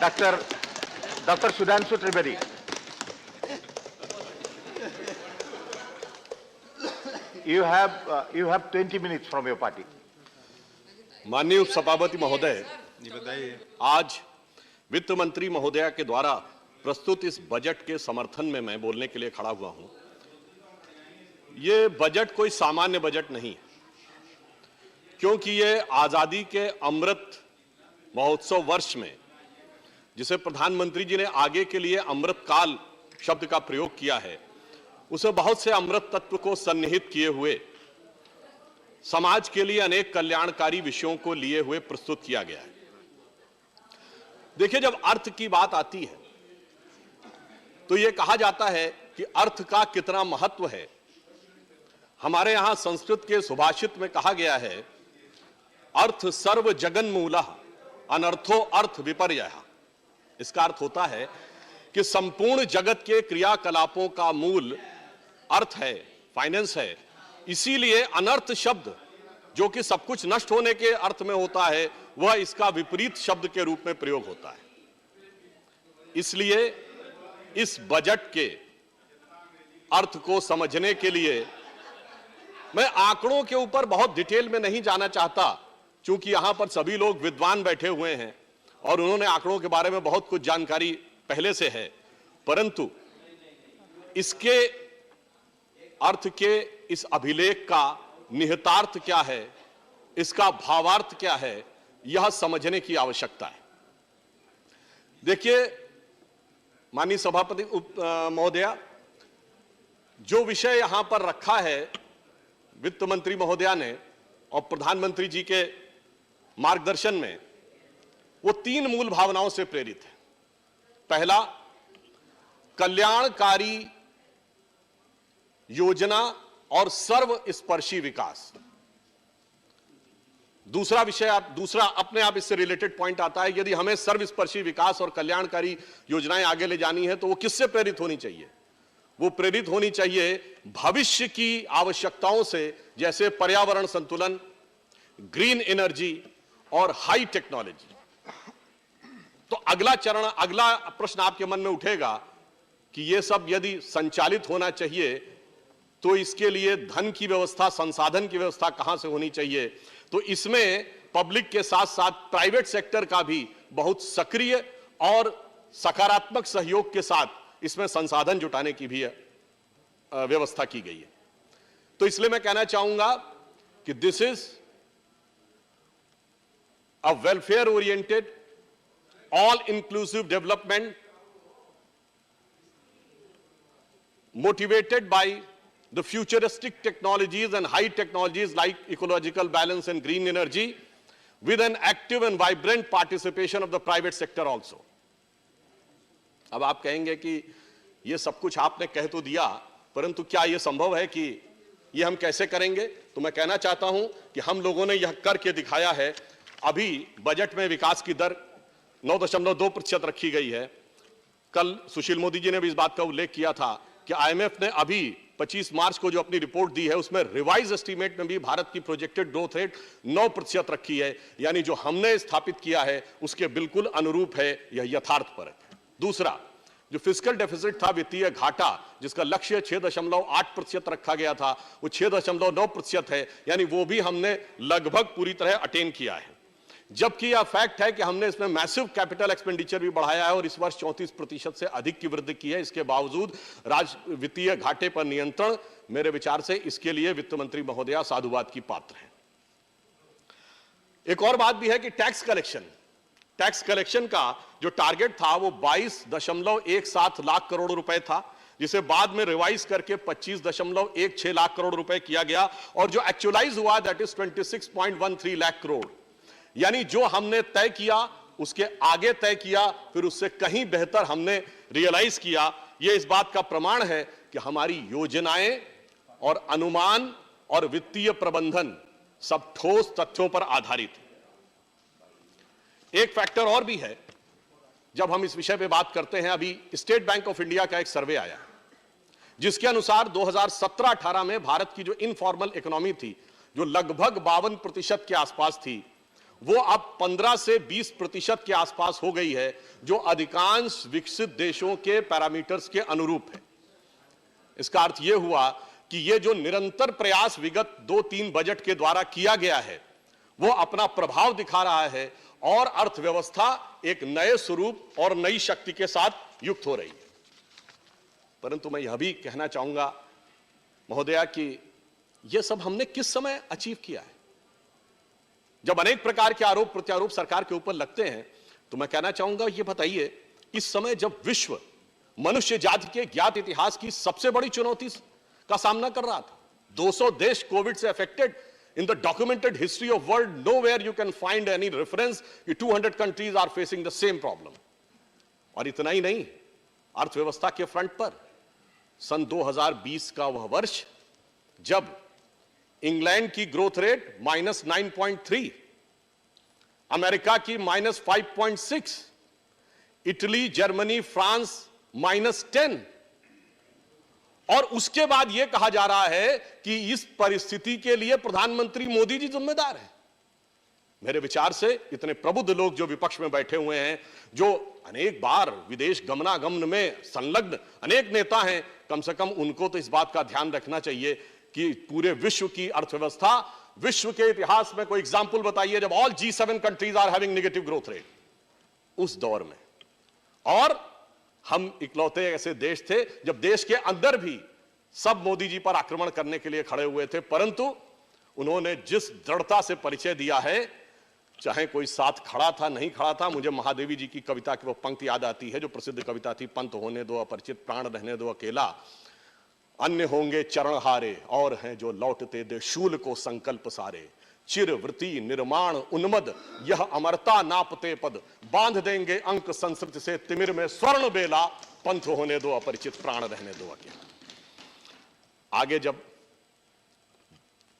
Dr. Sudhanshu Trivedi. You have 20 minutes from your party. माननीय उपसभापति महोदय, आज वित्त मंत्री महोदया के द्वारा प्रस्तुत इस बजट के समर्थन में मैं बोलने के लिए खड़ा हुआ हूं। ये बजट कोई सामान्य बजट नहीं है, क्योंकि ये आजादी के अमृत महोत्सव वर्ष में, जिसे प्रधानमंत्री जी ने आगे के लिए अमृत काल शब्द का प्रयोग किया है, उसे बहुत से अमृत तत्व को सन्निहित किए हुए समाज के लिए अनेक कल्याणकारी विषयों को लिए हुए प्रस्तुत किया गया है। देखिए, जब अर्थ की बात आती है तो यह कहा जाता है कि अर्थ का कितना महत्व है। हमारे यहां संस्कृत के सुभाषित में कहा गया है, अर्थ सर्व जगन मूलः अनर्थो अर्थ विपर्ययः। इसका अर्थ होता है कि संपूर्ण जगत के क्रियाकलापों का मूल अर्थ है, फाइनेंस है। इसीलिए अनर्थ शब्द, जो कि सब कुछ नष्ट होने के अर्थ में होता है, वह इसका विपरीत शब्द के रूप में प्रयोग होता है। इसलिए इस बजट के अर्थ को समझने के लिए मैं आंकड़ों के ऊपर बहुत डिटेल में नहीं जाना चाहता, क्योंकि यहां पर सभी लोग विद्वान बैठे हुए हैं और उन्होंने आंकड़ों के बारे में बहुत कुछ जानकारी पहले से है। परंतु इसके अर्थ के इस अभिलेख का निहितार्थ क्या है, इसका भावार्थ क्या है, यह समझने की आवश्यकता है। देखिए माननीय सभापति महोदया, जो विषय यहां पर रखा है वित्त मंत्री महोदया ने और प्रधानमंत्री जी के मार्गदर्शन में, वो तीन मूल भावनाओं से प्रेरित है। पहला, कल्याणकारी योजना और सर्वस्पर्शी विकास। दूसरा विषय, दूसरा अपने आप इससे रिलेटेड पॉइंट आता है, यदि हमें सर्वस्पर्शी विकास और कल्याणकारी योजनाएं आगे ले जानी है तो वो किससे प्रेरित होनी चाहिए? वो प्रेरित होनी चाहिए भविष्य की आवश्यकताओं से, जैसे पर्यावरण संतुलन, ग्रीन एनर्जी और हाई टेक्नोलॉजी। तो अगला चरण, अगला प्रश्न आपके मन में उठेगा कि ये सब यदि संचालित होना चाहिए तो इसके लिए धन की व्यवस्था, संसाधन की व्यवस्था कहां से होनी चाहिए? तो इसमें पब्लिक के साथ साथ प्राइवेट सेक्टर का भी बहुत सक्रिय और सकारात्मक सहयोग के साथ इसमें संसाधन जुटाने की भी व्यवस्था की गई है। तो इसलिए मैं कहना चाहूंगा कि this is a welfare oriented, all inclusive development motivated by the futuristic technologies and high technologies like ecological balance and green energy, with an active and vibrant participation of the private sector also. अब आप कहेंगे कि ये सब कुछ आपने कह तो दिया, परंतु क्या ये संभव है कि ये हम कैसे करेंगे? तो मैं कहना चाहता हूं कि हम लोगों ने यह करके दिखाया है। अभी बजट में विकास की दर 9.2% रखी गई है। कल सुशील मोदी जी ने भी इस बात का उल्लेख किया था कि आईएमएफ ने अभी 25 मार्च को जो अपनी रिपोर्ट दी है, उसमें रिवाइज एस्टीमेट में भी भारत की प्रोजेक्टेड ग्रोथ रेट 9% रखी है। यानी जो हमने स्थापित किया है उसके बिल्कुल अनुरूप है, यह यथार्थपरक है। दूसरा, जो फिस्कल डेफिसिट था, वित्तीय घाटा, जिसका लक्ष्य 6.8% रखा गया था, वो 6.9% है। यानी वो भी हमने लगभग पूरी तरह अटेन किया है। जबकि यह फैक्ट है कि हमने इसमें मैसिव कैपिटल एक्सपेंडिचर भी बढ़ाया है और इस वर्ष 34% से अधिक की वृद्धि की है। इसके बावजूद वित्तीय घाटे पर नियंत्रण, मेरे विचार से इसके लिए वित्त मंत्री महोदया साधुवाद की पात्र हैं। एक और बात भी है कि टैक्स कलेक्शन का जो टारगेट था वो 22.17 लाख करोड़ रुपए था, जिसे बाद में रिवाइज करके 25.16 लाख करोड़ रुपए किया गया, और जो एक्चुअलाइज हुआ दैट इज 26.13 लाख करोड़। यानी जो हमने तय किया उसके आगे तय किया, फिर उससे कहीं बेहतर हमने रियलाइज किया। यह इस बात का प्रमाण है कि हमारी योजनाएं और अनुमान और वित्तीय प्रबंधन सब ठोस तथ्यों पर आधारित है। एक फैक्टर और भी है, जब हम इस विषय पे बात करते हैं, अभी स्टेट बैंक ऑफ इंडिया का एक सर्वे आया जिसके अनुसार 2017-18 में भारत की जो इनफॉर्मल इकोनॉमी थी, जो लगभग 52% के आसपास थी, वो अब 15 से 20% के आसपास हो गई है, जो अधिकांश विकसित देशों के पैरामीटर्स के अनुरूप है। इसका अर्थ यह हुआ कि यह जो निरंतर प्रयास विगत 2-3 बजट के द्वारा किया गया है, वो अपना प्रभाव दिखा रहा है और अर्थव्यवस्था एक नए स्वरूप और नई शक्ति के साथ युक्त हो रही है। परंतु मैं यह भी कहना चाहूंगा महोदया कि यह सब हमने किस समय अचीव किया है। जब अनेक प्रकार के आरोप प्रत्यारोप सरकार के ऊपर लगते हैं, तो मैं कहना चाहूंगा, यह बताइए, इस समय जब विश्व मनुष्य जाति के ज्ञात इतिहास की सबसे बड़ी चुनौती का सामना कर रहा था, 200 देश कोविड से affected, in the documented history of world, nowhere you can find any reference कि 200 countries are facing the same problem। और इतना ही नहीं, अर्थव्यवस्था के फ्रंट पर सन 2020 का वह वर्ष जब इंग्लैंड की ग्रोथ रेट -9.3, अमेरिका की -5.6, इटली, जर्मनी, फ्रांस -10, और उसके बाद यह कहा जा रहा है कि इस परिस्थिति के लिए प्रधानमंत्री मोदी जी जिम्मेदार हैं। मेरे विचार से इतने प्रबुद्ध लोग जो विपक्ष में बैठे हुए हैं, जो अनेक बार विदेश गमनागमन में संलग्न अनेक नेता हैं, कम से कम उनको तो इस बात का ध्यान रखना चाहिए कि पूरे विश्व की अर्थव्यवस्था, विश्व के इतिहास में कोई एग्जाम्पल बताइए जब all G7 countries are having negative growth rate, उस दौर में। और हम इकलौते ऐसे देश थे जब देश के अंदर भी सब मोदी जी पर आक्रमण करने के लिए खड़े हुए थे, परंतु उन्होंने जिस दृढ़ता से परिचय दिया है, चाहे कोई साथ खड़ा था नहीं खड़ा था। मुझे महादेवी जी की कविता की वो पंक्ति याद आती है जो प्रसिद्ध कविता थी, पंथ होने दो अपरिचित, प्राण रहने दो अकेला, अन्य होंगे चरण हारे, और हैं जो लौटते दे शूल को संकल्प सारे, चिरवृत्ति निर्माण उन्मद यह अमरता नापते पद, बांध देंगे अंक संस्कृत से तिमिर में स्वर्ण बेला, पंथ होने दो अपरिचित, प्राण रहने दो अकेला।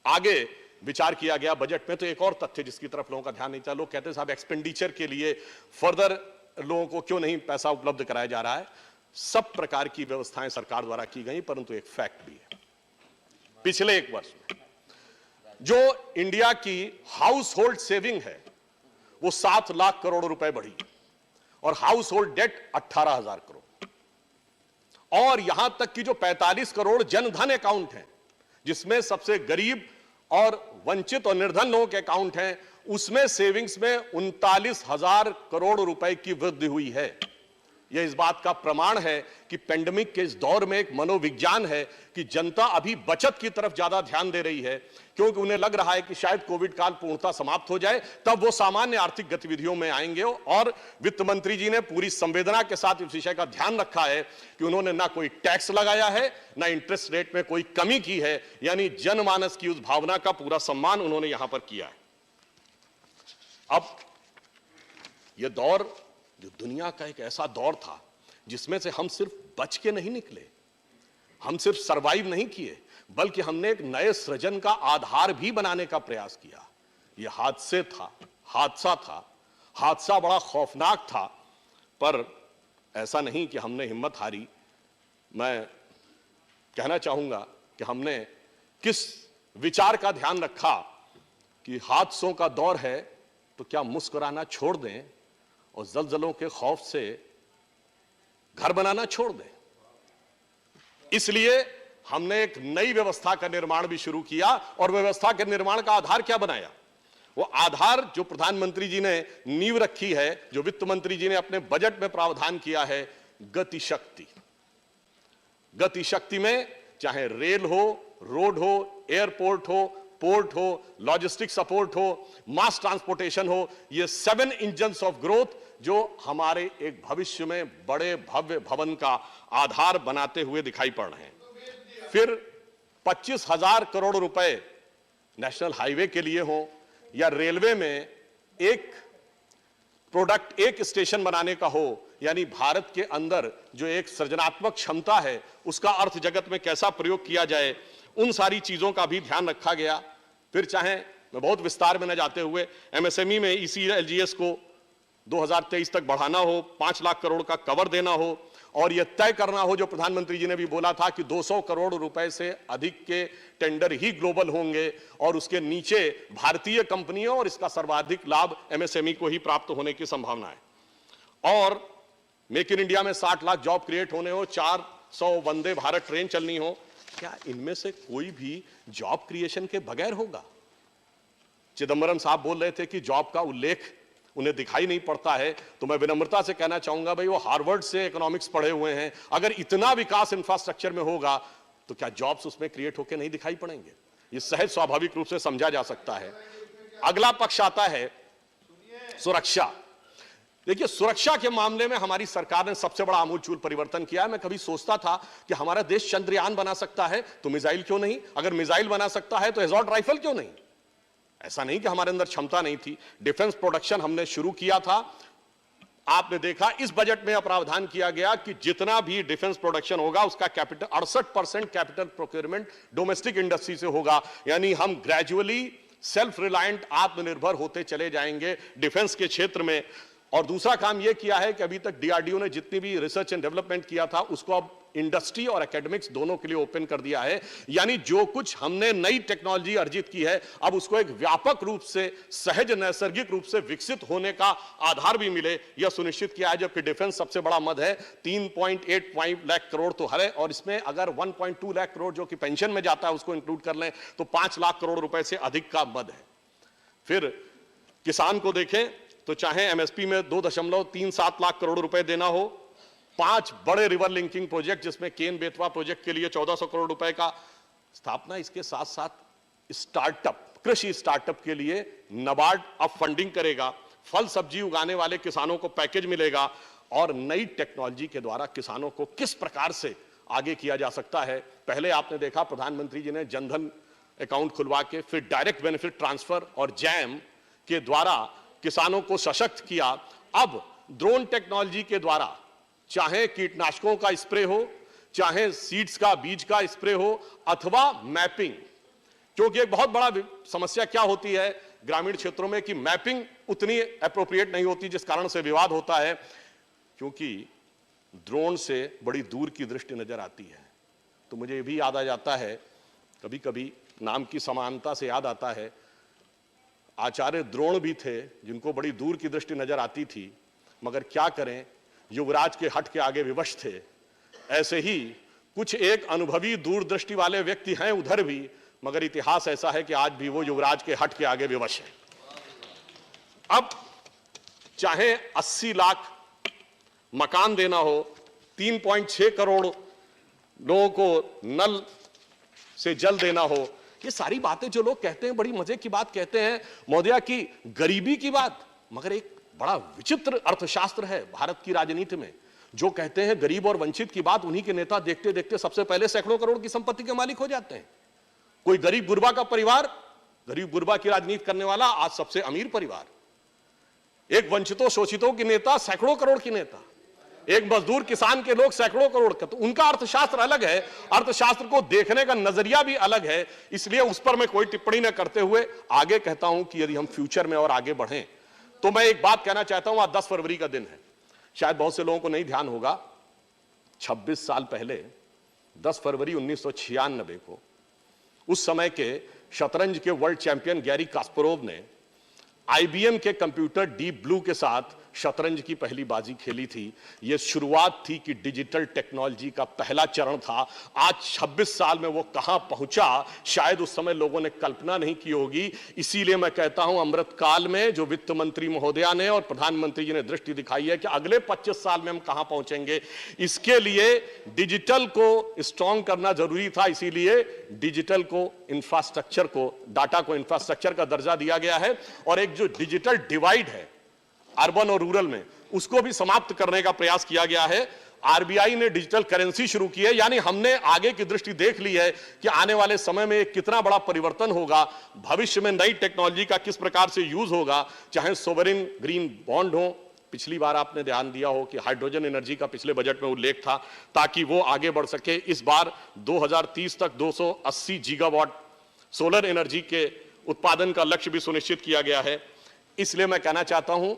आगे विचार किया गया बजट में, तो एक और तथ्य जिसकी तरफ लोगों का ध्यान नहीं था। लोग कहते हैं साहब एक्सपेंडिचर के लिए फर्दर लोगों को क्यों नहीं पैसा उपलब्ध कराया जा रहा है। सब प्रकार की व्यवस्थाएं सरकार द्वारा की गई, परंतु एक फैक्ट भी है, पिछले एक वर्ष में जो इंडिया की हाउस होल्ड सेविंग है वो 7 लाख करोड़ रुपए बढ़ी, और हाउस होल्ड डेट 18,000 करोड़, और यहां तक कि जो 45 करोड़ जनधन अकाउंट हैं, जिसमें सबसे गरीब और वंचित और निर्धन लोगों के अकाउंट हैं, उसमें सेविंग्स में 39,000 करोड़ रुपए की वृद्धि हुई है। यह इस बात का प्रमाण है कि पेंडेमिक के इस दौर में एक मनोविज्ञान है कि जनता अभी बचत की तरफ ज्यादा ध्यान दे रही है, क्योंकि उन्हें लग रहा है कि शायद कोविड काल पूर्णतः समाप्त हो जाए, तब वो सामान्य आर्थिक गतिविधियों में आएंगे। और वित्त मंत्री जी ने पूरी संवेदना के साथ इस विषय का ध्यान रखा है कि उन्होंने ना कोई टैक्स लगाया है, ना इंटरेस्ट रेट में कोई कमी की है, यानी जनमानस की उस भावना का पूरा सम्मान उन्होंने यहां पर किया है। अब यह दौर जो दुनिया का एक ऐसा दौर था जिसमें से हम सिर्फ बच के नहीं निकले, हम सिर्फ सरवाइव नहीं किए, बल्कि हमने एक नए सृजन का आधार भी बनाने का प्रयास किया। यह हादसा था, हादसा बड़ा खौफनाक था, पर ऐसा नहीं कि हमने हिम्मत हारी। मैं कहना चाहूंगा कि हमने किस विचार का ध्यान रखा कि हादसों का दौर है तो क्या मुस्कुराना छोड़ दें और जलजलों के खौफ से घर बनाना छोड़ दें। इसलिए हमने एक नई व्यवस्था का निर्माण भी शुरू किया, और व्यवस्था के निर्माण का आधार क्या बनाया? वो आधार जो प्रधानमंत्री जी ने नींव रखी है, जो वित्त मंत्री जी ने अपने बजट में प्रावधान किया है, गति शक्ति। गति शक्ति में चाहे रेल हो, रोड हो, एयरपोर्ट हो, पोर्ट हो, लॉजिस्टिक सपोर्ट हो, मास ट्रांसपोर्टेशन हो, ये 7 इंजन्स ऑफ ग्रोथ जो हमारे एक भविष्य में बड़े भव्य भवन का आधार बनाते हुए दिखाई पड़ रहे हैं। फिर 25,000 करोड़ रुपए नेशनल हाईवे के लिए हो, या रेलवे में एक प्रोडक्ट एक स्टेशन बनाने का हो, यानी भारत के अंदर जो एक सृजनात्मक क्षमता है उसका अर्थ जगत में कैसा प्रयोग किया जाए, उन सारी चीजों का भी ध्यान रखा गया। फिर चाहे मैं बहुत विस्तार में न जाते हुए एमएसएमई में ECLGS को 2023 तक बढ़ाना हो, 5 लाख करोड़ का कवर देना हो, और यह तय करना हो, जो प्रधानमंत्री जी ने भी बोला था कि 200 करोड़ रुपए से अधिक के टेंडर ही ग्लोबल होंगे और उसके नीचे भारतीय कंपनियों और इसका सर्वाधिक लाभ एमएसएमई को ही प्राप्त होने की संभावना है। और मेक इन इंडिया में 60 लाख जॉब क्रिएट होने हो, 400 वंदे भारत ट्रेन चलनी हो, क्या इनमें से कोई भी जॉब क्रिएशन के बगैर होगा? चिदंबरम साहब बोल रहे थे कि जॉब का उल्लेख उन्हें दिखाई नहीं पड़ता है, तो मैं विनम्रता से कहना चाहूंगा, भाई वो हार्वर्ड से इकोनॉमिक्स पढ़े हुए हैं, अगर इतना विकास इंफ्रास्ट्रक्चर में होगा तो क्या जॉब्स उसमें क्रिएट होकर नहीं दिखाई पड़ेंगे? ये सहज स्वाभाविक रूप से समझा जा सकता है। अगला पक्ष आता है सुरक्षा। देखिए, सुरक्षा के मामले में हमारी सरकार ने सबसे बड़ा आमूलचूल परिवर्तन किया है। मैं कभी सोचता था कि हमारा देश चंद्रयान बना सकता है तो मिसाइल क्यों नहीं, अगर मिसाइल बना सकता है तो एसॉल्ट राइफल क्यों नहीं? ऐसा नहीं कि हमारे अंदर क्षमता नहीं थी। डिफेंस प्रोडक्शन हमने शुरू किया था। आपने देखा इस बजट में प्रावधान किया गया कि जितना भी डिफेंस प्रोडक्शन होगा उसका capital 68% capital procurement domestic industry से होगा, यानी हम ग्रेजुअली सेल्फ रिलायंट, आत्मनिर्भर होते चले जाएंगे डिफेंस के क्षेत्र में। और दूसरा काम यह किया है कि अभी तक डीआरडीओ ने जितनी भी रिसर्च एंड डेवलपमेंट किया था उसको अब इंडस्ट्री और एकेडमिक्स दोनों के लिए ओपन कर दिया है, यानी जो कुछ हमने नई टेक्नोलॉजी अर्जित की है अब उसको एक व्यापक रूप से, सहज नैसर्गिक रूप से विकसित होने का आधार भी मिले, यह सुनिश्चित किया है। जबकि डिफेंस सबसे बड़ा मद है, 3.85 लाख करोड़ तो है, और इसमें अगर 1.2 लाख करोड़ जो कि पेंशन में जाता है उसको इंक्लूड कर लें तो 5 लाख करोड़ रुपए से अधिक का मद है। फिर किसान को देखें तो चाहे एमएसपी में 2.37 लाख करोड़ रुपए देना हो, 5 बड़े रिवर लिंकिंग प्रोजेक्ट जिसमें केन बेतवा प्रोजेक्ट के लिए 1400 करोड़ रुपए का स्थापना, इसके साथ साथ स्टार्टअप, कृषि स्टार्टअप के लिए नाबार्ड अब फंडिंग करेगा, फल सब्जी उगाने वाले किसानों को पैकेज मिलेगा, और नई टेक्नोलॉजी के द्वारा किसानों को किस प्रकार से आगे किया जा सकता है। पहले आपने देखा प्रधानमंत्री जी ने जनधन अकाउंट खुलवा के, फिर डायरेक्ट बेनिफिट ट्रांसफर और जैम के द्वारा किसानों को सशक्त किया। अब ड्रोन टेक्नोलॉजी के द्वारा चाहे कीटनाशकों का स्प्रे हो, चाहे सीड्स का, बीज का स्प्रे हो, अथवा मैपिंग, क्योंकि एक बहुत बड़ा समस्या क्या होती है ग्रामीण क्षेत्रों में कि मैपिंग उतनी एप्रोप्रिएट नहीं होती, जिस कारण से विवाद होता है, क्योंकि ड्रोन से बड़ी दूर की दृष्टि नजर आती है। तो मुझे ये भी याद आ जाता है, कभी कभी नाम की समानता से याद आता है, आचार्य द्रोण भी थे जिनको बड़ी दूर की दृष्टि नजर आती थी, मगर क्या करें, युवराज के हट के आगे विवश थे। ऐसे ही कुछ एक अनुभवी दूरदृष्टि वाले व्यक्ति हैं उधर भी, मगर इतिहास ऐसा है कि आज भी वो युवराज के हट के आगे विवश है। अब चाहे 80 लाख मकान देना हो, 3.6 करोड़ लोगों को नल से जल देना हो, ये सारी बातें जो लोग कहते हैं बड़ी मजे की बात कहते हैं महोदया की गरीबी की बात, मगर एक बड़ा विचित्र अर्थशास्त्र है भारत की राजनीति में। जो कहते हैं गरीब और वंचित की बात, उन्हीं के नेता देखते देखते सबसे पहले सैकड़ों करोड़ की संपत्ति के मालिक हो जाते हैं। कोई गरीब गुरबा का परिवार, गरीब गुरबा की राजनीति करने वाला आज सबसे अमीर परिवार, एक वंचितों शोषितों की नेता सैकड़ों करोड़ की नेता, एक मजदूर किसान के लोग सैकड़ों करोड़ का। तो उनका अर्थशास्त्र अलग है, अर्थशास्त्र को देखने का नजरिया भी अलग है, इसलिए उस पर मैं कोई टिप्पणी न करते हुए आगे कहता हूं कि यदि हम फ्यूचर में और आगे बढ़ें तो मैं एक बात कहना चाहता हूं। आज 10 फरवरी का दिन है, शायद बहुत से लोगों को नहीं ध्यान होगा, 26 साल पहले 10 फरवरी 1996 को उस समय के शतरंज के वर्ल्ड चैंपियन गैरी कास्परोव ने आईबीएम के कंप्यूटर डीप ब्लू के साथ शतरंज की पहली बाजी खेली थी। यह शुरुआत थी कि डिजिटल टेक्नोलॉजी का पहला चरण था। आज 26 साल में वो कहां पहुंचा, शायद उस समय लोगों ने कल्पना नहीं की होगी। इसीलिए मैं कहता हूं अमृत काल में जो वित्त मंत्री महोदया ने और प्रधानमंत्री जी ने दृष्टि दिखाई है कि अगले 25 साल में हम कहां पहुंचेंगे, इसके लिए डिजिटल को स्ट्रॉन्ग करना जरूरी था। इसीलिए डिजिटल को, इंफ्रास्ट्रक्चर को, डाटा को इंफ्रास्ट्रक्चर का दर्जा दिया गया है, और एक जो डिजिटल डिवाइड है अर्बन और रूरल में, उसको भी समाप्त करने का प्रयास किया गया है। आरबीआई ने डिजिटल करेंसी शुरू की है, यानी हमने आगे की दृष्टि देख ली है कि आने वाले समय में कितना बड़ा परिवर्तन होगा, भविष्य में नई टेक्नोलॉजी का किस प्रकार से यूज होगा, चाहे सोवरिन ग्रीन बॉन्ड हो। पिछली बार आपने ध्यान दिया हो कि हाइड्रोजन एनर्जी का पिछले बजट में उल्लेख था ताकि वो आगे बढ़ सके। इस बार 2030 तक 280 गीगावाट सोलर एनर्जी के उत्पादन का लक्ष्य भी सुनिश्चित किया गया है। इसलिए मैं कहना चाहता हूं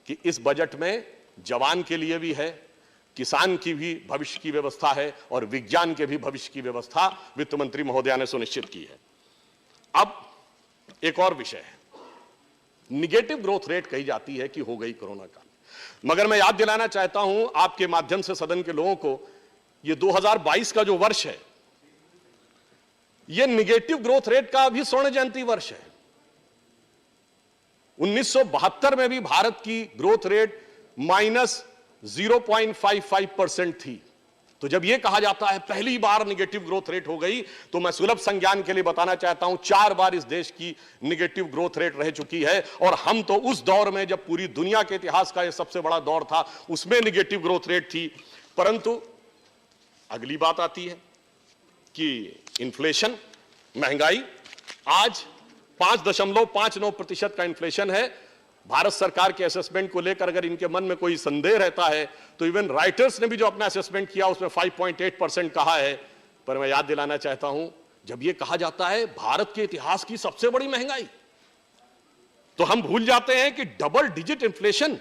कि इस बजट में जवान के लिए भी है, किसान की भी भविष्य की व्यवस्था है और विज्ञान के भी भविष्य की व्यवस्था वित्त मंत्री महोदया ने सुनिश्चित की है। अब एक और विषय है, निगेटिव ग्रोथ रेट कही जाती है कि हो गई कोरोना काल, मगर मैं याद दिलाना चाहता हूं आपके माध्यम से सदन के लोगों को, ये 2022 का जो वर्ष है, यह निगेटिव ग्रोथ रेट का भी स्वर्ण जयंती वर्ष है। 1972 में भी भारत की ग्रोथ रेट -0.55% थी। तो जब यह कहा जाता है पहली बार निगेटिव ग्रोथ रेट हो गई, तो मैं सुलभ संज्ञान के लिए बताना चाहता हूं 4 बार इस देश की निगेटिव ग्रोथ रेट रह चुकी है, और हम तो उस दौर में, जब पूरी दुनिया के इतिहास का यह सबसे बड़ा दौर था, उसमें निगेटिव ग्रोथ रेट थी। परंतु अगली बात आती है कि इन्फ्लेशन, महंगाई, आज 5.59% का इन्फ्लेशन है। भारत सरकार के असेसमेंट को लेकर अगर इनके मन में कोई संदेह रहता है, तो इवन राइटर्स ने भी जो अपना असेसमेंट किया उसमें 5.8% कहा है। पर मैं याद दिलाना चाहता हूं, जब यह कहा जाता है भारत के इतिहास की सबसे बड़ी महंगाई, तो हम भूल जाते हैं कि डबल डिजिट इन्फ्लेशन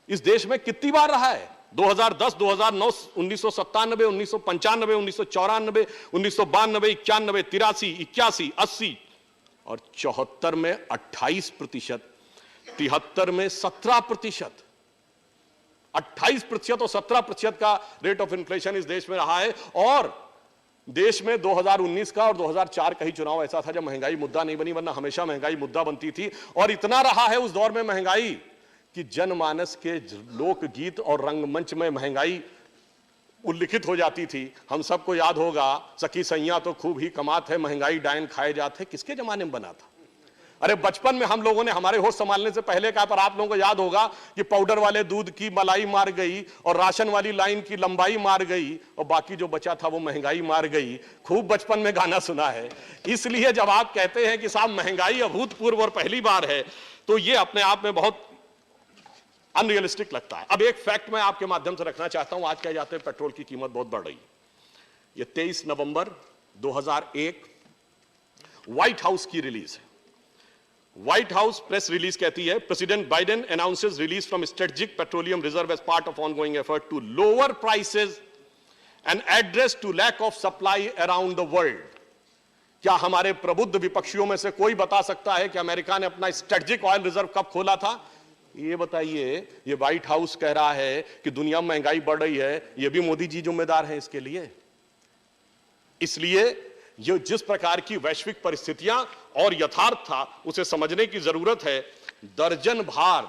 इस देश में कितनी बार रहा है। 2010, 2009, 1997, 1995, 1994, 1992, 91, 83, 81, 80 और 74 में 28%, 73 में 17%, 28% और 17% का रेट ऑफ इन्फ्लेशन इस देश में रहा है। और देश में 2019 का और 2004 का ही चुनाव ऐसा था जब महंगाई मुद्दा नहीं बनी, वरना हमेशा महंगाई मुद्दा बनती थी। और इतना रहा है उस दौर में महंगाई कि जनमानस के लोकगीत और रंगमंच में महंगाई उल्लिखित हो जाती थी। हम सबको याद होगा, सखी सैया तो खूब ही कमात है, महंगाई डायन खाए जाते, किसके जमाने में बना था? अरे बचपन में हम लोगों ने, हमारे होश संभालने से पहले कहा, पर आप लोगों को याद होगा कि पाउडर वाले दूध की मलाई मार गई और राशन वाली लाइन की लंबाई मार गई और बाकी जो बचा था वो महंगाई मार गई। खूब बचपन में गाना सुना है। इसलिए जब आप कहते हैं कि साहब महंगाई अभूतपूर्व और पहली बार है, तो ये अपने आप में बहुत अनरियलिस्टिक लगता है। अब एक फैक्ट मैं आपके माध्यम से रखना चाहता हूं। आज कह जाते हैं पेट्रोल की कीमत बहुत बढ़ रही है। ये 23 नवंबर 2001 व्हाइट हाउस की रिलीज है। व्हाइट हाउस प्रेस रिलीज कहती है, President Biden announces release from strategic petroleum reserve as part of ongoing effort to lower prices and address to lack of supply around the world. क्या हमारे प्रबुद्ध विपक्षियों में से कोई बता सकता है कि अमेरिका ने अपना स्ट्रेटेजिक ऑयल रिजर्व कब खोला था? ये बताइए। ये व्हाइट हाउस कह रहा है कि दुनिया में महंगाई बढ़ रही है, ये भी मोदी जी जिम्मेदार हैं इसके लिए। इसलिए ये जिस प्रकार की वैश्विक परिस्थितियां और यथार्थ था, उसे समझने की जरूरत है। दर्जन भार,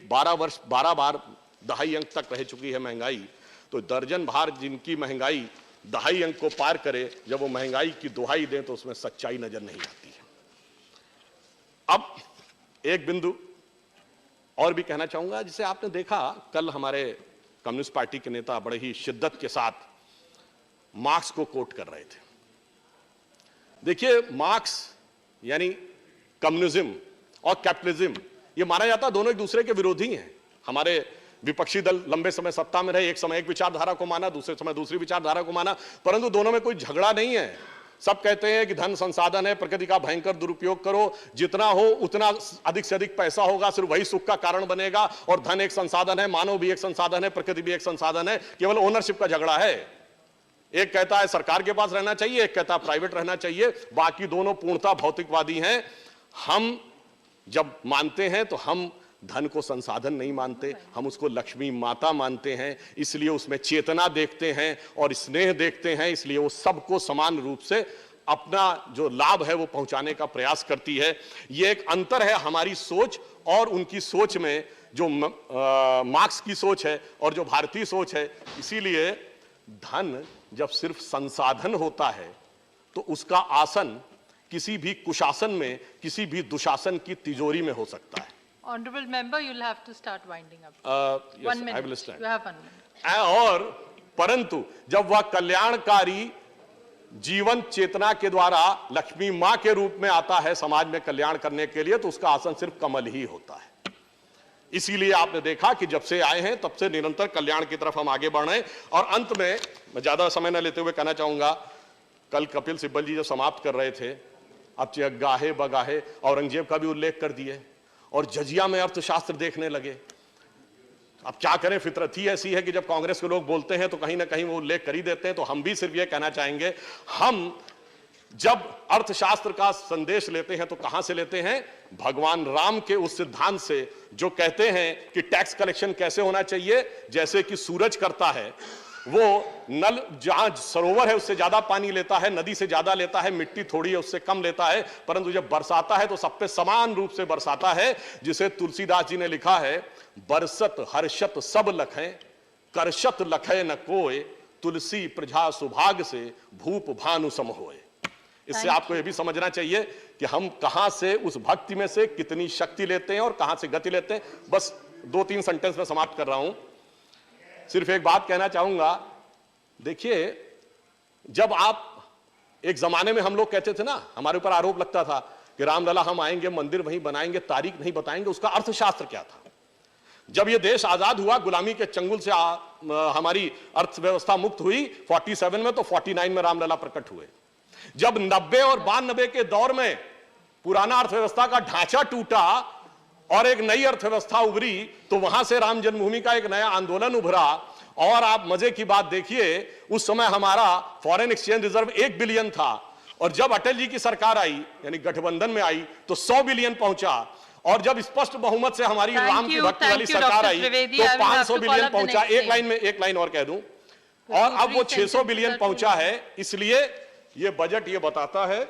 12 बार दहाई अंक तक रह चुकी है महंगाई, तो दर्जन भार जिनकी महंगाई दहाई अंक को पार करे, जब वो महंगाई की दुहाई दें तो उसमें सच्चाई नजर नहीं आती है। अब एक बिंदु और भी कहना चाहूंगा, जिसे आपने देखा कल हमारे कम्युनिस्ट पार्टी के नेता बड़े ही शिद्दत के साथ मार्क्स को कोट कर रहे थे। देखिए, मार्क्स यानी कम्युनिज्म और कैपिटलिज्म, ये माना जाता दोनों एक दूसरे के विरोधी हैं। हमारे विपक्षी दल लंबे समय सत्ता में रहे, एक समय एक विचारधारा को माना, दूसरे समय दूसरी विचारधारा को माना, परंतु दोनों में कोई झगड़ा नहीं है। सब कहते हैं कि धन संसाधन है, प्रकृति का भयंकर दुरुपयोग करो, जितना हो उतना अधिक से अधिक पैसा होगा, सिर्फ वही सुख का कारण बनेगा। और धन एक संसाधन है, मानव भी एक संसाधन है, प्रकृति भी एक संसाधन है, केवल ओनरशिप का झगड़ा है। एक कहता है सरकार के पास रहना चाहिए, एक कहता है प्राइवेट रहना चाहिए, बाकी दोनों पूर्णतः भौतिकवादी हैं। हम जब मानते हैं तो हम धन को संसाधन नहीं मानते, हम उसको लक्ष्मी माता मानते हैं। इसलिए उसमें चेतना देखते हैं और स्नेह देखते हैं, इसलिए वो सबको समान रूप से अपना जो लाभ है वो पहुंचाने का प्रयास करती है। ये एक अंतर है हमारी सोच और उनकी सोच में, जो मार्क्स की सोच है और जो भारतीय सोच है। इसीलिए धन जब सिर्फ संसाधन होता है तो उसका आसन किसी भी कुशासन में, किसी भी दुशासन की तिजोरी में हो सकता है। Honorable member, you'll have to start winding up. Yes, 1 minute. I will stand. You have 1 minute. और परंतु जब वह कल्याणकारी जीवन चेतना के द्वारा लक्ष्मी मां के रूप में आता है समाज में कल्याण करने के लिए, तो उसका आसन सिर्फ कमल ही होता है। इसीलिए आपने देखा कि जब से आए हैं तब से निरंतर कल्याण की तरफ हम आगे बढ़ रहे हैं। और अंत में मैं ज्यादा समय न लेते हुए कहना चाहूंगा, कल कपिल सिब्बल जी जो समाप्त कर रहे थे, अब गाहे बगाहे औरंगजेब का भी उल्लेख कर दिए और जजिया में अर्थशास्त्र देखने लगे। अब क्या करें, फितरत ही ऐसी है कि जब कांग्रेस के लोग बोलते हैं तो कहीं ना कहीं वो उल्लेख कर ही देते हैं। तो हम भी सिर्फ ये कहना चाहेंगे, हम जब अर्थशास्त्र का संदेश लेते हैं तो कहां से लेते हैं? भगवान राम के उस सिद्धांत से जो कहते हैं कि टैक्स कलेक्शन कैसे होना चाहिए। जैसे कि सूरज करता है, वो नल जहां सरोवर है उससे ज्यादा पानी लेता है, नदी से ज्यादा लेता है, मिट्टी थोड़ी है उससे कम लेता है, परंतु जब बरसाता है तो सब पे समान रूप से बरसाता है। जिसे तुलसीदास जी ने लिखा है, बरसत हर्षत सब लखें, करशत लखे न कोय, तुलसी प्रजा सुभाग से भूप भानु सम होए। इससे आपको यह भी समझना चाहिए कि हम कहां से उस भक्ति में से कितनी शक्ति लेते हैं और कहां से गति लेते हैं। बस 2-3 सेंटेंस में समाप्त कर रहा हूं। सिर्फ एक बात कहना चाहूंगा, देखिए, जब आप एक जमाने में हम लोग कहते थे ना, हमारे ऊपर आरोप लगता था कि रामलला हम आएंगे, मंदिर वहीं बनाएंगे, तारीख नहीं बताएंगे। उसका अर्थशास्त्र क्या था? जब ये देश आजाद हुआ, गुलामी के चंगुल से हमारी अर्थव्यवस्था मुक्त हुई 47 में, तो 49 में रामलला प्रकट हुए। जब 90 और 92 के दौर में पुराना अर्थव्यवस्था का ढांचा टूटा और एक नई अर्थव्यवस्था उभरी, तो वहां से राम जन्मभूमि का एक नया आंदोलन उभरा। और आप मजे की बात देखिए, उस समय हमारा फॉरेन एक्सचेंज रिजर्व 1 बिलियन था, और जब अटल जी की सरकार आई, यानी गठबंधन में आई, तो 100 बिलियन पहुंचा। और जब स्पष्ट बहुमत से हमारी राम की भक्ति वाली सरकार आई तो 500 बिलियन पहुंचा। एक लाइन और कह दूं, और अब वो 600 बिलियन पहुंचा है। इसलिए ये बजट ये बताता है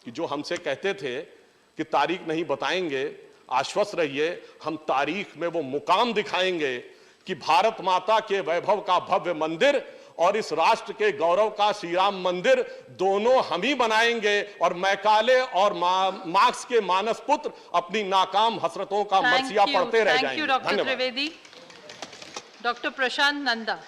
कि जो हमसे कहते थे कि तारीख नहीं बताएंगे, आश्वस्त रहिए, हम तारीख में वो मुकाम दिखाएंगे कि भारत माता के वैभव का भव्य मंदिर और इस राष्ट्र के गौरव का श्री राम मंदिर दोनों हम ही बनाएंगे। और मैकाले और मार्क्स के मानस पुत्र अपनी नाकाम हसरतों का मरसिया पढ़ते रह जाएंगे। डॉक्टर त्रिवेदी। डॉक्टर प्रशांत नंदा।